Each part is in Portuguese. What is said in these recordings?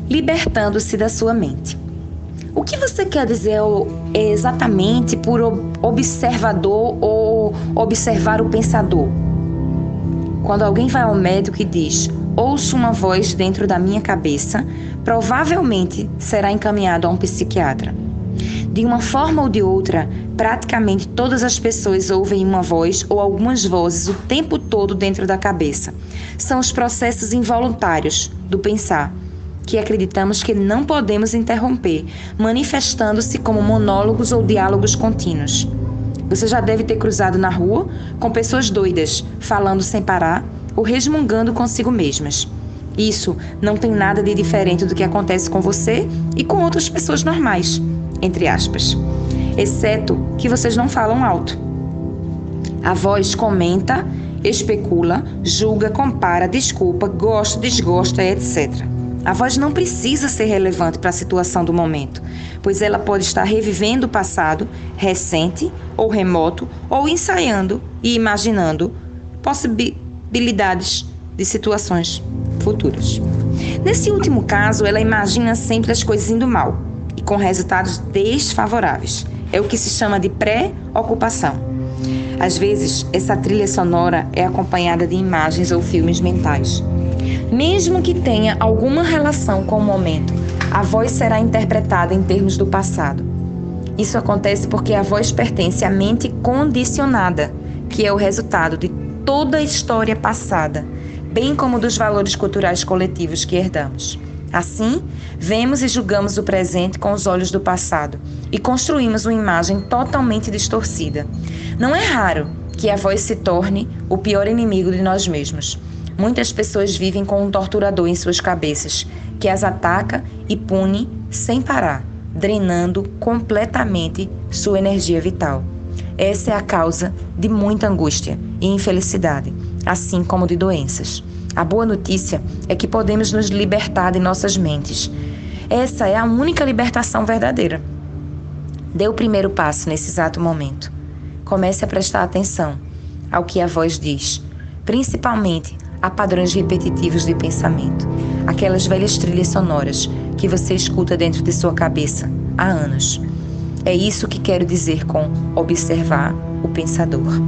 libertando-se da sua mente. O que você quer dizer exatamente por observador ou observar o pensador? Quando alguém vai ao médico e diz: ouço uma voz dentro da minha cabeça, provavelmente será encaminhado a um psiquiatra. De uma forma ou de outra, praticamente todas as pessoas ouvem uma voz ou algumas vozes o tempo todo dentro da cabeça. São os processos involuntários do pensar, que acreditamos que não podemos interromper, manifestando-se como monólogos ou diálogos contínuos. Você já deve ter cruzado na rua com pessoas doidas, falando sem parar ou resmungando consigo mesmas. Isso não tem nada de diferente do que acontece com você e com outras pessoas normais, entre aspas, exceto que vocês não falam alto. A voz comenta, especula, julga, compara, desculpa, gosta, desgosta, etc. A voz não precisa ser relevante para a situação do momento, pois ela pode estar revivendo o passado, recente ou remoto, ou ensaiando e imaginando possibilidades de situações futuras. Nesse último caso, ela imagina sempre as coisas indo mal e com resultados desfavoráveis. É o que se chama de pré-ocupação. Às vezes, essa trilha sonora é acompanhada de imagens ou filmes mentais. Mesmo que tenha alguma relação com o momento, a voz será interpretada em termos do passado. Isso acontece porque a voz pertence à mente condicionada, que é o resultado de toda a história passada, bem como dos valores culturais coletivos que herdamos. Assim, vemos e julgamos o presente com os olhos do passado e construímos uma imagem totalmente distorcida. Não é raro que a voz se torne o pior inimigo de nós mesmos. Muitas pessoas vivem com um torturador em suas cabeças, que as ataca e pune sem parar, drenando completamente sua energia vital. Essa é a causa de muita angústia e infelicidade, assim como de doenças. A boa notícia é que podemos nos libertar de nossas mentes. Essa é a única libertação verdadeira. Dê o primeiro passo nesse exato momento. Comece a prestar atenção ao que a voz diz, principalmente a padrões repetitivos de pensamento, aquelas velhas trilhas sonoras que você escuta dentro de sua cabeça há anos. É isso que quero dizer com observar o pensador.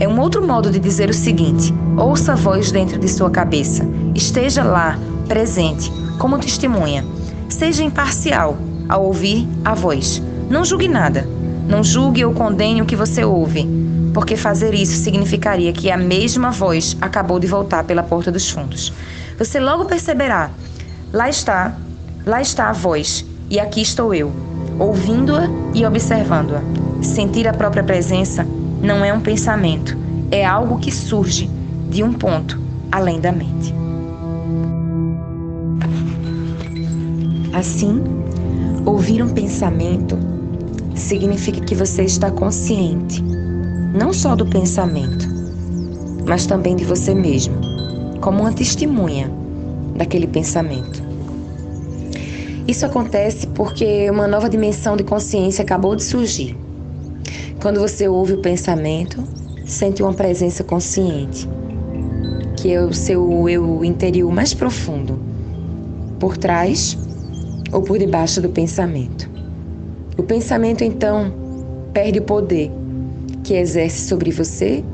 É um outro modo de dizer o seguinte: ouça a voz dentro de sua cabeça, esteja lá, presente, como testemunha. Seja imparcial ao ouvir a voz. Não julgue nada, não julgue ou condene o que você ouve, porque fazer isso significaria que a mesma voz acabou de voltar pela porta dos fundos. Você logo perceberá: lá está a voz, e aqui estou eu, ouvindo-a e observando-a. Sentir a própria presença não é um pensamento, é algo que surge de um ponto além da mente. Assim, ouvir um pensamento significa que você está consciente, não só do pensamento, mas também de você mesmo, como uma testemunha daquele pensamento. Isso acontece porque uma nova dimensão de consciência acabou de surgir. Quando você ouve o pensamento, sente uma presença consciente, que é o seu eu interior mais profundo, por trás ou por debaixo do pensamento. O pensamento, então, perde o poder que exerce sobre você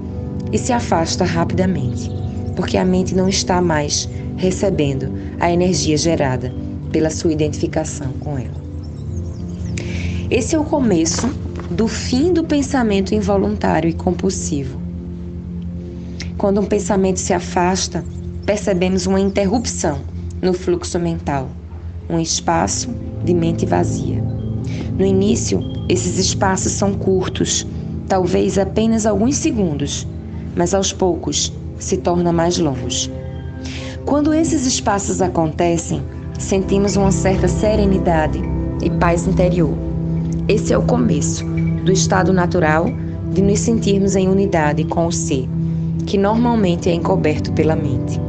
e se afasta rapidamente, porque a mente não está mais recebendo a energia gerada pela sua identificação com ela. Esse é o começo do fim do pensamento involuntário e compulsivo. Quando um pensamento se afasta, percebemos uma interrupção no fluxo mental, um espaço de mente vazia. No início, esses espaços são curtos, talvez apenas alguns segundos, mas aos poucos se tornam mais longos. Quando esses espaços acontecem, sentimos uma certa serenidade e paz interior. Esse é o começo do estado natural de nos sentirmos em unidade com o ser, que normalmente é encoberto pela mente.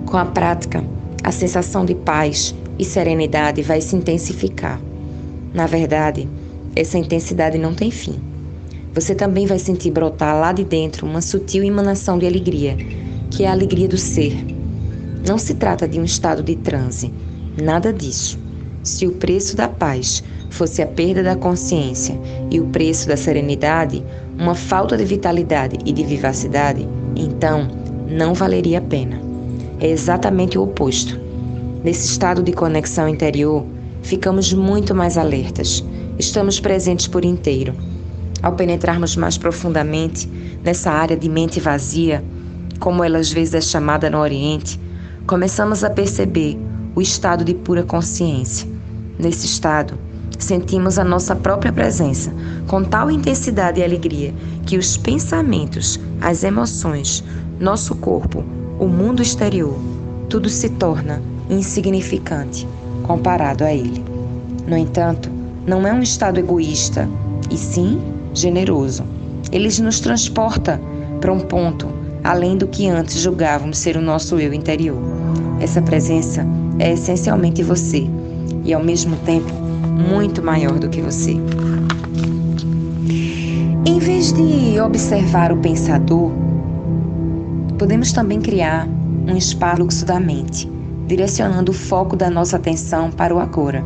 Com a prática, a sensação de paz e serenidade vai se intensificar. Na verdade, essa intensidade não tem fim. Você também vai sentir brotar lá de dentro uma sutil emanação de alegria, que é a alegria do ser. Não se trata de um estado de transe, nada disso. Se o preço da paz fosse a perda da consciência e o preço da serenidade, uma falta de vitalidade e de vivacidade, então não valeria a pena. É exatamente o oposto. Nesse estado de conexão interior, ficamos muito mais alertas, estamos presentes por inteiro. Ao penetrarmos mais profundamente nessa área de mente vazia, como ela às vezes é chamada no Oriente, começamos a perceber o estado de pura consciência. Nesse estado, sentimos a nossa própria presença com tal intensidade e alegria que os pensamentos, as emoções, nosso corpo, o mundo exterior, tudo se torna insignificante comparado a ele. No entanto, não é um estado egoísta, e sim generoso. Ele nos transporta para um ponto além do que antes julgávamos ser o nosso eu interior. Essa presença é essencialmente você e, ao mesmo tempo, muito maior do que você. Em vez de observar o pensador, podemos também criar um espaço da mente, direcionando o foco da nossa atenção para o agora.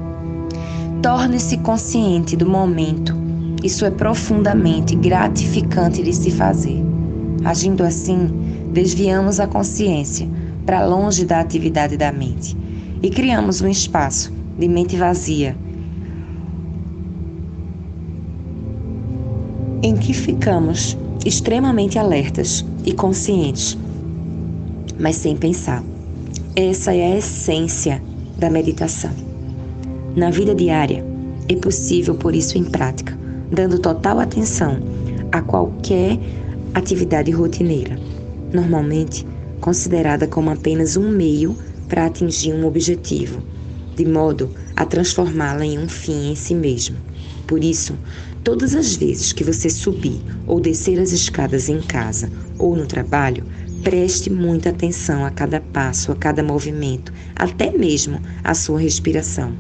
Torne-se consciente do momento. Isso é profundamente gratificante de se fazer. Agindo assim, desviamos a consciência para longe da atividade da mente e criamos um espaço de mente vazia em que ficamos extremamente alertas e conscientes, mas sem pensar. Essa é a essência da meditação. Na vida diária, é possível pôr isso em prática, dando total atenção a qualquer atividade rotineira, normalmente considerada como apenas um meio para atingir um objetivo, de modo a transformá-la em um fim em si mesmo. Por isso, todas as vezes que você subir ou descer as escadas em casa ou no trabalho, preste muita atenção a cada passo, a cada movimento, até mesmo a sua respiração.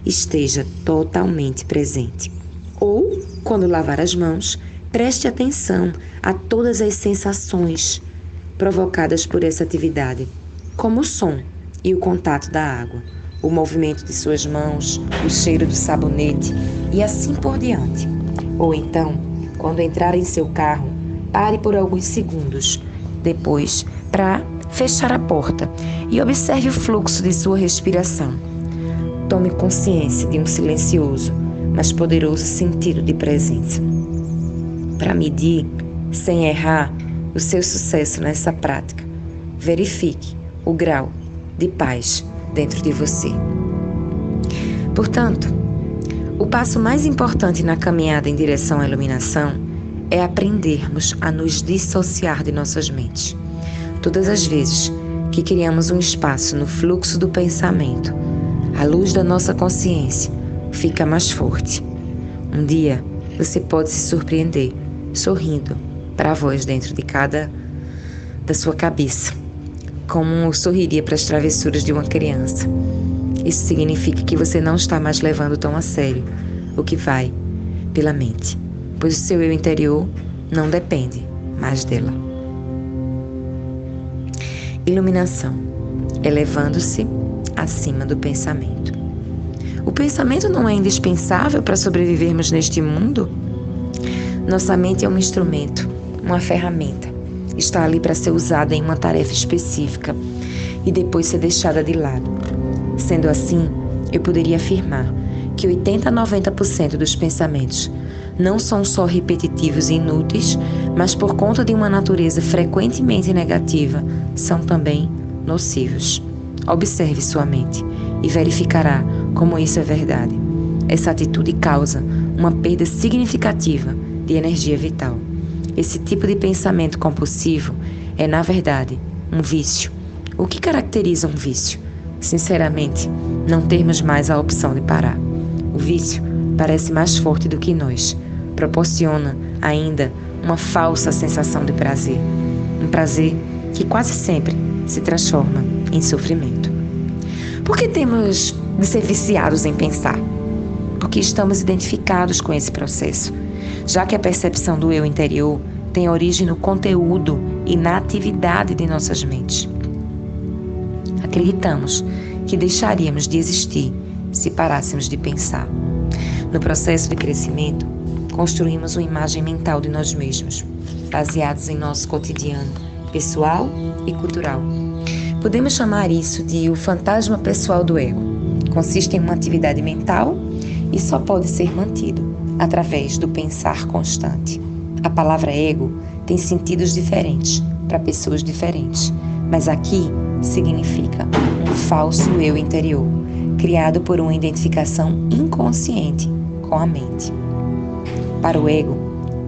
Esteja totalmente presente. Ou, quando lavar as mãos, preste atenção a todas as sensações provocadas por essa atividade, como o som e o contato da água, o movimento de suas mãos, o cheiro do sabonete e assim por diante. Ou então, quando entrar em seu carro, pare por alguns segundos, depois para fechar a porta e observe o fluxo de sua respiração. Tome consciência de um silencioso, mas poderoso sentido de presença. Para medir, sem errar, o seu sucesso nessa prática, verifique o grau de paz dentro de você. Portanto, o passo mais importante na caminhada em direção à iluminação é aprendermos a nos dissociar de nossas mentes. Todas as vezes que criamos um espaço no fluxo do pensamento, a luz da nossa consciência fica mais forte. Um dia, você pode se surpreender, sorrindo para a voz dentro da sua cabeça, como sorriria para as travessuras de uma criança. Isso significa que você não está mais levando tão a sério o que vai pela mente, pois o seu eu interior não depende mais dela. Iluminação, elevando-se acima do pensamento. O pensamento não é indispensável para sobrevivermos neste mundo? Nossa mente é um instrumento, uma ferramenta. Está ali para ser usada em uma tarefa específica e depois ser deixada de lado. Sendo assim, eu poderia afirmar que 80 a 90% dos pensamentos não são só repetitivos e inúteis, mas por conta de uma natureza frequentemente negativa, são também nocivos. Observe sua mente e verificará como isso é verdade. Essa atitude causa uma perda significativa de energia vital. Esse tipo de pensamento compulsivo é, na verdade, um vício. O que caracteriza um vício? Sinceramente, não termos mais a opção de parar. O vício parece mais forte do que nós. Proporciona ainda uma falsa sensação de prazer. Um prazer que quase sempre se transforma em sofrimento. Por que temos de ser viciados em pensar? Porque estamos identificados com esse processo, já que a percepção do eu interior tem origem no conteúdo e na atividade de nossas mentes. A acreditamos que deixaríamos de existir se parássemos de pensar. No processo de crescimento, construímos uma imagem mental de nós mesmos, baseados em nosso cotidiano, pessoal e cultural. Podemos chamar isso de o fantasma pessoal do ego. Consiste em uma atividade mental e só pode ser mantido através do pensar constante. A palavra ego tem sentidos diferentes para pessoas diferentes, mas aqui significa um falso eu interior, criado por uma identificação inconsciente com a mente. Para o ego,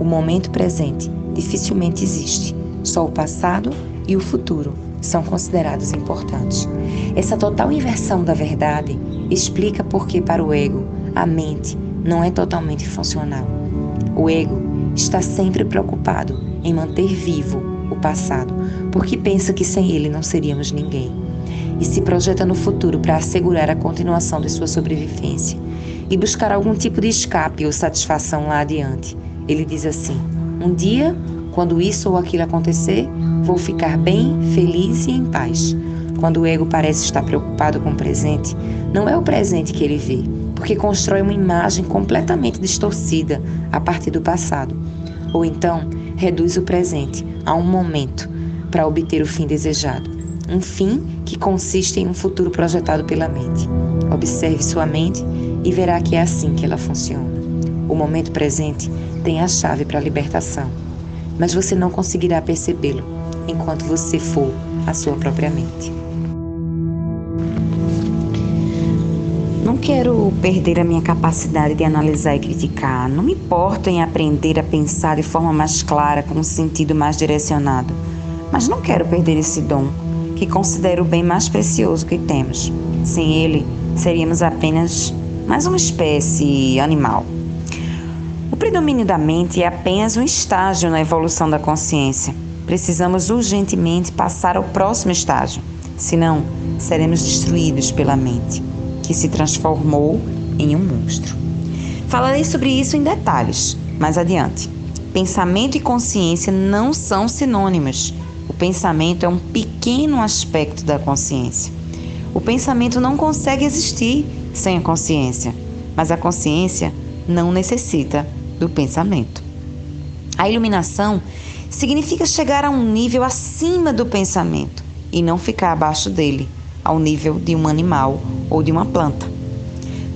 o momento presente dificilmente existe, só o passado e o futuro são considerados importantes. Essa total inversão da verdade explica por que para o ego a mente não é totalmente funcional. O ego está sempre preocupado em manter vivo o passado, porque pensa que sem ele não seríamos ninguém, e se projeta no futuro para assegurar a continuação de sua sobrevivência e buscar algum tipo de escape ou satisfação lá adiante. Ele diz assim: um dia, quando isso ou aquilo acontecer, vou ficar bem, feliz e em paz. Quando o ego parece estar preocupado com o presente, não é o presente que ele vê, porque constrói uma imagem completamente distorcida a partir do passado. Ou então, reduz o presente a um momento para obter o fim desejado. Um fim que consiste em um futuro projetado pela mente. Observe sua mente e verá que é assim que ela funciona. O momento presente tem a chave para a libertação, mas você não conseguirá percebê-lo enquanto você for a sua própria mente. Não quero perder a minha capacidade de analisar e criticar. Não me importo em aprender a pensar de forma mais clara, com um sentido mais direcionado. Mas não quero perder esse dom, que considero o bem mais precioso que temos. Sem ele, seríamos apenas mais uma espécie animal. O predomínio da mente é apenas um estágio na evolução da consciência. Precisamos urgentemente passar ao próximo estágio, senão seremos destruídos pela mente, que se transformou em um monstro. Falarei sobre isso em detalhes mais adiante. Pensamento e consciência não são sinônimos. O pensamento é um pequeno aspecto da consciência. O pensamento não consegue existir sem a consciência, mas a consciência não necessita do pensamento. A iluminação significa chegar a um nível acima do pensamento e não ficar abaixo dele, ao nível de um animal ou de uma planta.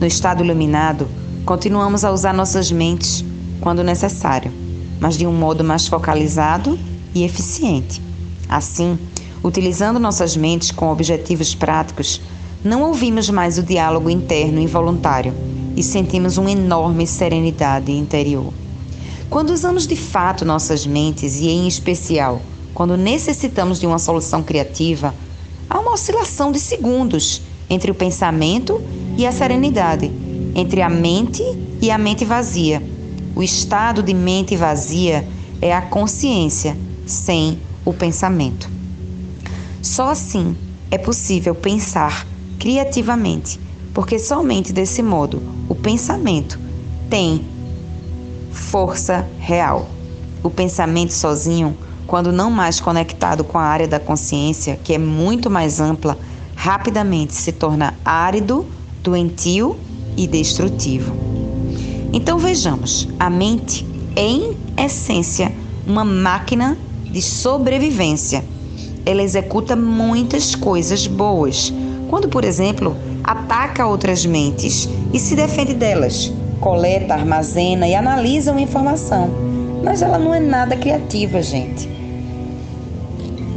No estado iluminado, continuamos a usar nossas mentes quando necessário, mas de um modo mais focalizado e eficiente. Assim, utilizando nossas mentes com objetivos práticos, não ouvimos mais o diálogo interno involuntário e sentimos uma enorme serenidade interior. Quando usamos de fato nossas mentes e, em especial, quando necessitamos de uma solução criativa, há uma oscilação de segundos entre o pensamento e a serenidade, entre a mente e a mente vazia. O estado de mente vazia é a consciência sem o pensamento. Só assim é possível pensar criativamente, porque somente desse modo o pensamento tem força real. O pensamento sozinho, quando não mais conectado com a área da consciência, que é muito mais ampla, rapidamente se torna árido, doentio e destrutivo. Então vejamos, a mente é em essência uma máquina de sobrevivência. Ela executa muitas coisas boas, quando, por exemplo, ataca outras mentes e se defende delas, coleta, armazena e analisa uma informação. Mas ela não é nada criativa, gente.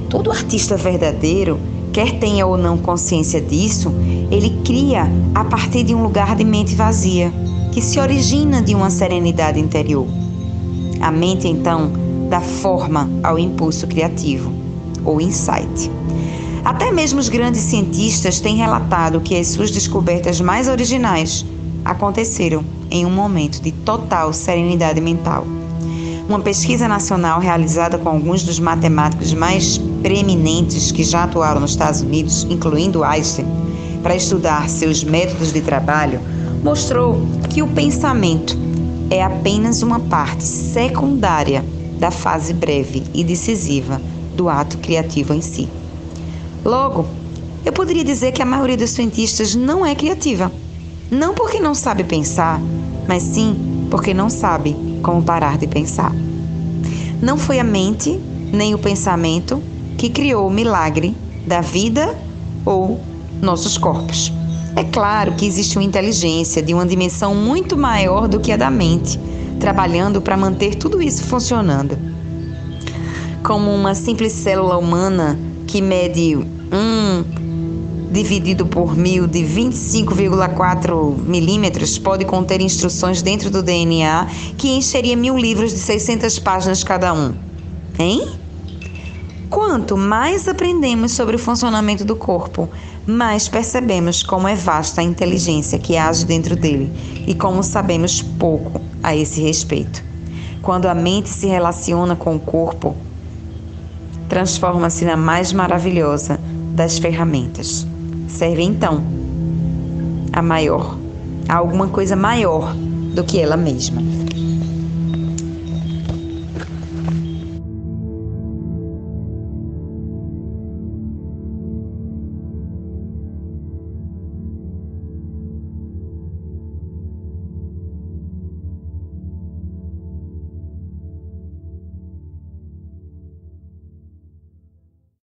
Todo artista verdadeiro, quer tenha ou não consciência disso, ele cria a partir de um lugar de mente vazia, que se origina de uma serenidade interior. A mente, então, dá forma ao impulso criativo, ou insight. Até mesmo os grandes cientistas têm relatado que as suas descobertas mais originais aconteceram em um momento de total serenidade mental. Uma pesquisa nacional realizada com alguns dos matemáticos mais preeminentes que já atuaram nos Estados Unidos, incluindo Einstein, para estudar seus métodos de trabalho, mostrou que o pensamento é apenas uma parte secundária da fase breve e decisiva do ato criativo em si. Logo, Eu poderia dizer que a maioria dos cientistas não é criativa. Não porque não sabe pensar, mas sim porque não sabe como parar de pensar. Não foi a mente nem o pensamento que criou o milagre da vida ou nossos corpos. É claro que existe uma inteligência de uma dimensão muito maior do que a da mente, trabalhando para manter tudo isso funcionando. Como uma simples célula humana que mede 1 dividido por 1000 de 25,4 milímetros pode conter instruções dentro do DNA que encheria 1000 livros de 600 páginas cada um. Hein? Quanto mais aprendemos sobre o funcionamento do corpo, mais percebemos como é vasta a inteligência que age dentro dele e como sabemos pouco a esse respeito. Quando a mente se relaciona com o corpo, transforma-se na mais maravilhosa das ferramentas. Serve então a alguma coisa maior do que ela mesma.